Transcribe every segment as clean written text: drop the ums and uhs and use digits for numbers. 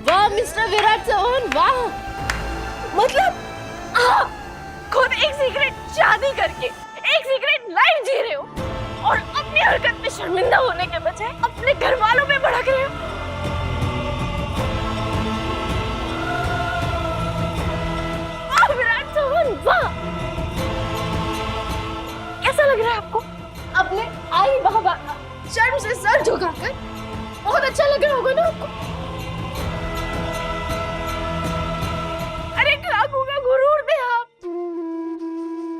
वाह मिस्टर विराट चौहान, वाह। मतलब आप खुद एक सीक्रेट शादी करके एक सीक्रेट लाइफ जी रहे हो और अपनी हरकत में शर्मिंदा होने के बजाय अपने घर वालों पे भड़क रहे हो। वाह विराट चौहान, वाह। कैसा लग रहा है आपको अपने आई बाबा का शर्म से सर झुकाकर? बहुत अच्छा लग रहा होगा ना आपको? अरे काकू का गुरूर थे आप।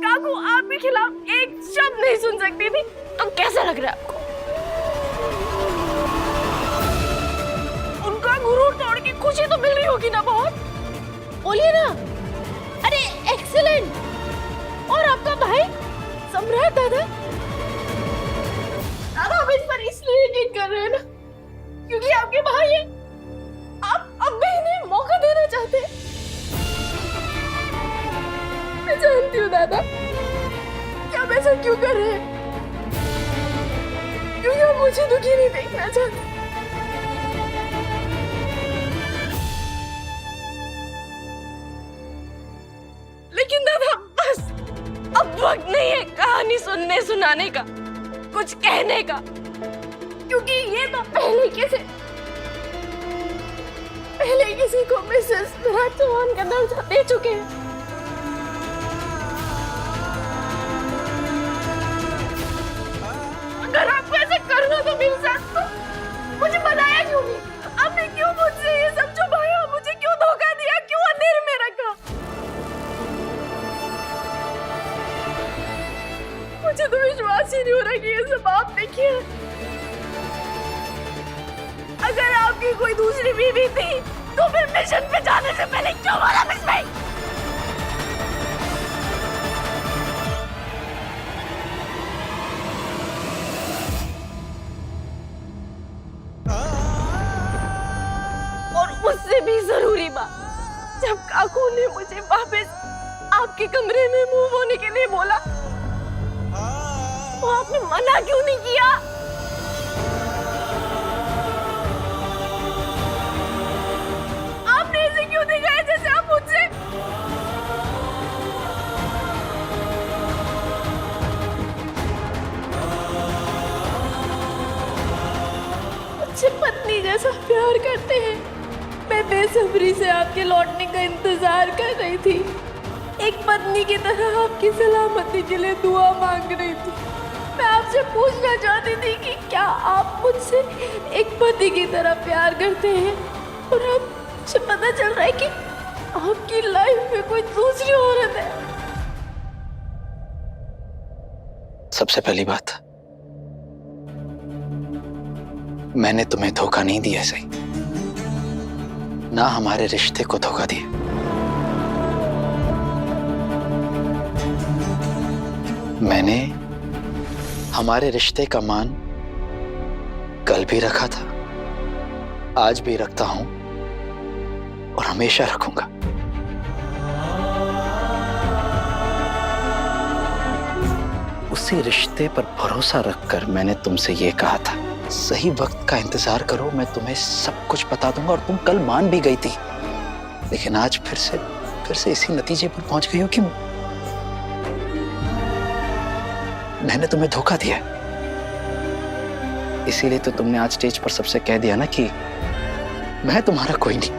काकू आपके खिलाफ एक शब्द नहीं सुन सकती थी, तो कैसा लग रहा है आपको? उनका गुरूर तोड़ के खुशी तो मिल रही होगी ना बहुत? बोलिए ना। अरे एक्सीलेंट। और आपका भाई सम्राट दादा, आप इस पर इसलिए यकीन कर रहे हैं ना क्योंकि आपके भाई हैं। आप अब भी इन्हें मौका देना चाहते हैं। मैं जानती हूँ दादा कि आप ऐसा क्यों कर रहे हैं, क्योंकि आप मुझे दुखी नहीं देखना चाहते। लेकिन दादा बस अब वक्त नहीं है कहानी सुनने सुनाने का, कुछ कहने का, क्योंकि ये तो पहले किसी को मिसेस विराट चौहान का दर्जा दे चुके हैं। अगर आपको ऐसा करना तो मिल सकता, मुझे बताया क्यों नहीं? आपने क्यों मुझसे ये सब छुपाया? मुझे क्यों धोखा दिया? क्यों अंधेरे में रखा? मुझे तो विश्वास ही नहीं हो रहा कि ये सब आपने किया। अगर आपकी कोई दूसरी बीवी थी तो फिर मिशन पे जाने से पहले क्यों बोला मिस भाई? और उससे भी जरूरी बात, जब काकू ने मुझे वापस आपके कमरे में मूव होने के लिए बोला तो आपने मना क्यों नहीं किया? आपने ऐसे क्यों दिखाया जैसे आप मुझसे अच्छी पत्नी जैसा प्यार करते हैं? मैं बेसब्री से आपके लौटने का इंतजार कर रही थी, एक पत्नी की तरह आपकी सलामती के लिए दुआ मांग रही थी। मैं आपसे पूछना चाहती थी कि क्या आप मुझसे एक पति की तरह प्यार करते हैं? और अब मुझे पता चल रहा है कि आपकी लाइफ में कोई दूसरी औरत है। सबसे पहली बात, मैंने तुम्हें धोखा नहीं दिया सही, ना हमारे रिश्ते को धोखा दिया। मैंने हमारे रिश्ते का मान कल भी रखा था, आज भी रखता हूं और हमेशा रखूंगा। उसी रिश्ते पर भरोसा रखकर मैंने तुमसे ये कहा था, सही वक्त का इंतजार करो, मैं तुम्हें सब कुछ बता दूंगा, और तुम कल मान भी गई थी। लेकिन आज फिर से इसी नतीजे पर पहुंच गई हो कि मैंने तुम्हें धोखा दिया। इसीलिए तो तुमने आज स्टेज पर सबसे कह दिया ना कि मैं तुम्हारा कोई नहीं।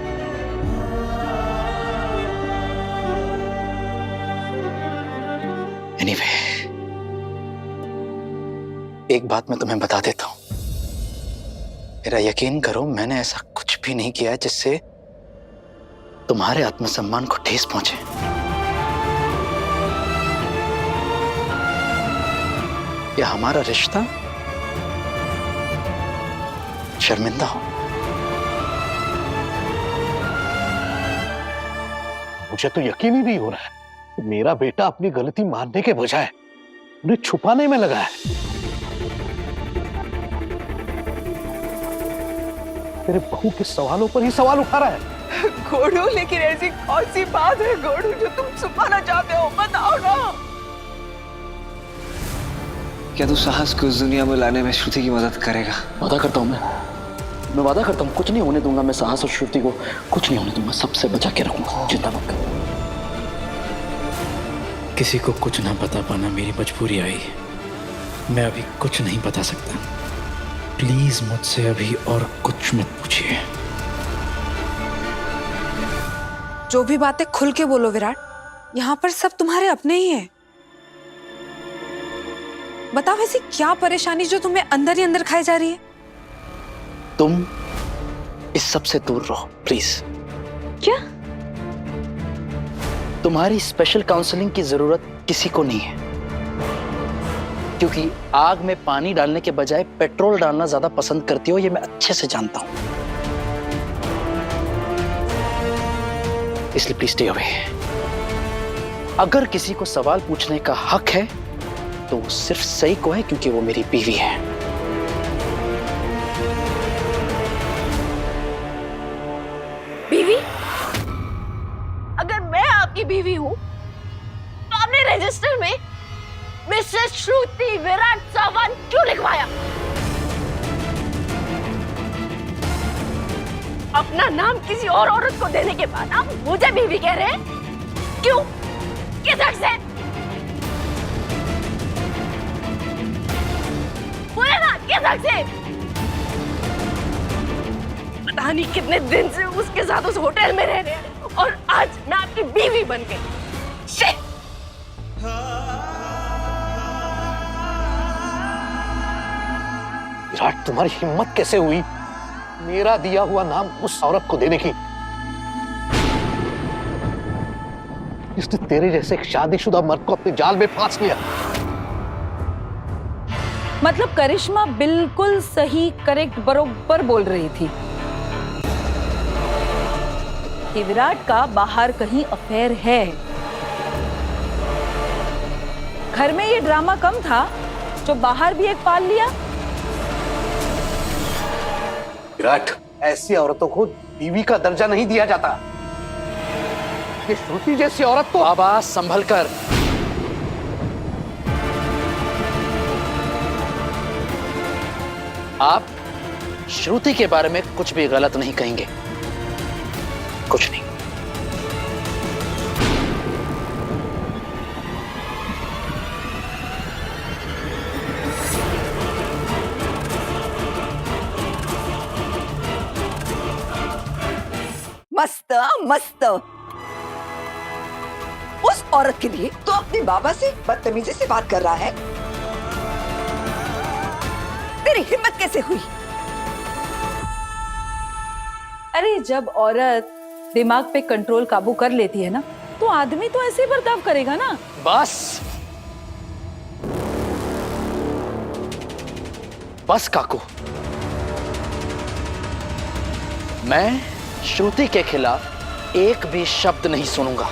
एनीवे, एक बात मैं तुम्हें बता देता हूं, मेरा यकीन करो, मैंने ऐसा कुछ भी नहीं किया जिससे तुम्हारे आत्मसम्मान को ठेस पहुंचे। या हमारा रिश्ता शर्मिंदा हो। मुझे तो यकीन ही नहीं हो रहा है कि मेरा बेटा अपनी गलती मानने के बजाय उन्हें छुपाने में लगा है। तेरे बहू के सवालों पर ही सवाल उठा रहा है। घोड़ू, लेकिन ऐसी कौन सी बात है घोड़ू जो तुम छुपाना चाहते हो? बताओ ना। क्या तू साहस को इस दुनिया में लाने में श्रुति की मदद करेगा? वादा करता हूं मैं मैं वादा करता हूँ कुछ नहीं होने दूंगा। मैं साहस और श्रुति को कुछ नहीं होने दूंगा, सबसे बचा के रखूंगा। चिंता मत कर। किसी को कुछ ना बता पाना मेरी मजबूरी आई। मैं अभी कुछ नहीं बता सकता। प्लीज मुझसे अभी और कुछ मत पूछिए। जो भी बातें खुल के बोलो विराट, यहाँ पर सब तुम्हारे अपने ही हैं। बताओ ऐसी क्या परेशानी जो तुम्हें अंदर ही अंदर खाई जा रही है? तुम इस सब से दूर रहो प्लीज। क्या? तुम्हारी स्पेशल काउंसलिंग की जरूरत किसी को नहीं है, क्योंकि आग में पानी डालने के बजाय पेट्रोल डालना ज्यादा पसंद करती हो, ये मैं अच्छे से जानता हूं। इसलिए प्लीज स्टे अवे। अगर किसी को सवाल पूछने का हक है तो वो सिर्फ सही को है, क्योंकि वो मेरी बीवी है। बीवी? अगर मैं आपकी बीवी हूं तो आपने रजिस्टर में मिसेस श्रुति विराट चौहान क्यों लिखवाया? अपना नाम किसी और औरत को देने के बाद आप मुझे बीवी कह रहे हैं? क्यों? किस हक से? बोले ना, किस हक से? पता नहीं कितने दिन से उसके साथ उस होटल में रह रहे हैं और आज मैं आपकी बीवी बन गई। शिट! विराट, तुम्हारी हिम्मत कैसे हुई मेरा दिया हुआ नाम उस औरत को देने की, जिसने तेरे जैसे एक शादीशुदा मर्द को अपने जाल में फांस लिया? मतलब करिश्मा बिल्कुल सही, करेक्ट, बरोबर बोल रही थी कि विराट का बाहर कहीं अफेयर है। घर में ये ड्रामा कम था जो बाहर भी एक पाल लिया। विराट, ऐसी औरतों को बीवी का दर्जा नहीं दिया जाता। ये श्रुति जैसी औरत तो। बाबा संभल कर। आप श्रुति के बारे में कुछ भी गलत नहीं कहेंगे, कुछ नहीं। मस्त मस्त। उस औरत के लिए तो अपने बाबा से बदतमीजी से बात कर रहा है। तेरी हिम्मत कैसे हुई? अरे जब औरत दिमाग पे कंट्रोल काबू कर लेती है ना, तो आदमी तो ऐसे ही बर्ताव करेगा ना। बस बस काकू, मैं श्रुति के खिलाफ एक भी शब्द नहीं सुनूंगा।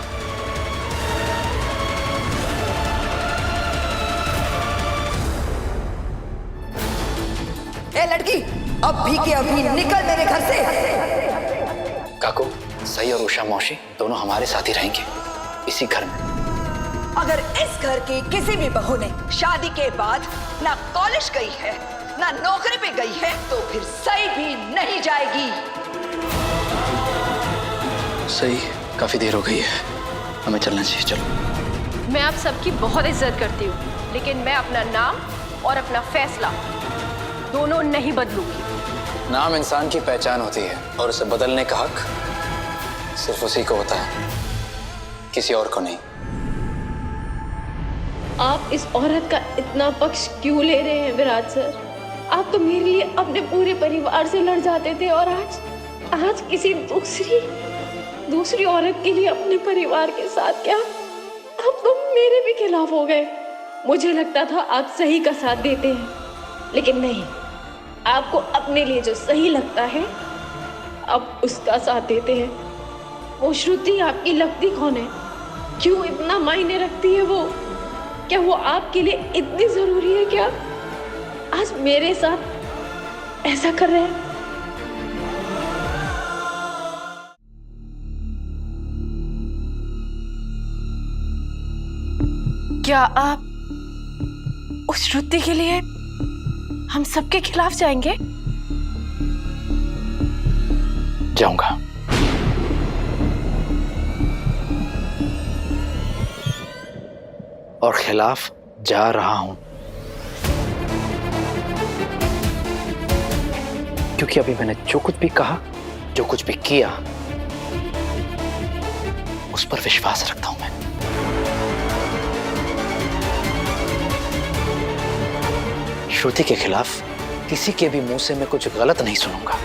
ए लड़की, अभी के अभी निकल मेरे घर से। काकू, सही और उषा मौसी दोनों हमारे साथ ही रहेंगे इसी घर में। अगर इस घर की किसी भी बहू ने शादी के बाद ना कॉलेज गई है ना नौकरी पे गई है तो फिर सही भी नहीं जाएगी। सही, काफी देर हो गई है, हमें चलना चाहिए। चलो। मैं आप सबकी बहुत इज्जत करती हूँ, लेकिन मैं अपना नाम और अपना फैसला दोनों नहीं बदलूंगी। नाम इंसान की पहचान होती है और उसे बदलने का हक सिर्फ उसी को होता है, किसी और को नहीं। आप इस औरत का इतना पक्ष क्यों ले रहे हैं विराट सर? आप तो मेरे लिए अपने पूरे परिवार से लड़ जाते थे और आज किसी दूसरी औरत के लिए अपने परिवार के साथ क्या आप तो मेरे भी खिलाफ हो गए। मुझे लगता था आप सही का साथ देते हैं, लेकिन नहीं, आपको अपने लिए जो सही लगता है आप उसका साथ देते हैं। वो श्रुति आपकी लगती कौन है? क्यों इतना मायने रखती है वो? क्या वो आपके लिए इतनी जरूरी है? क्या आज मेरे साथ ऐसा कर रहे हैं? क्या आप उस श्रुति के लिए हम सबके खिलाफ जाएंगे? जाऊंगा। और खिलाफ जा रहा हूं, क्योंकि अभी मैंने जो कुछ भी कहा, जो कुछ भी किया, उस पर विश्वास रखता हूं मैं। श्रुति के खिलाफ किसी के भी मुंह से मैं कुछ गलत नहीं सुनूंगा।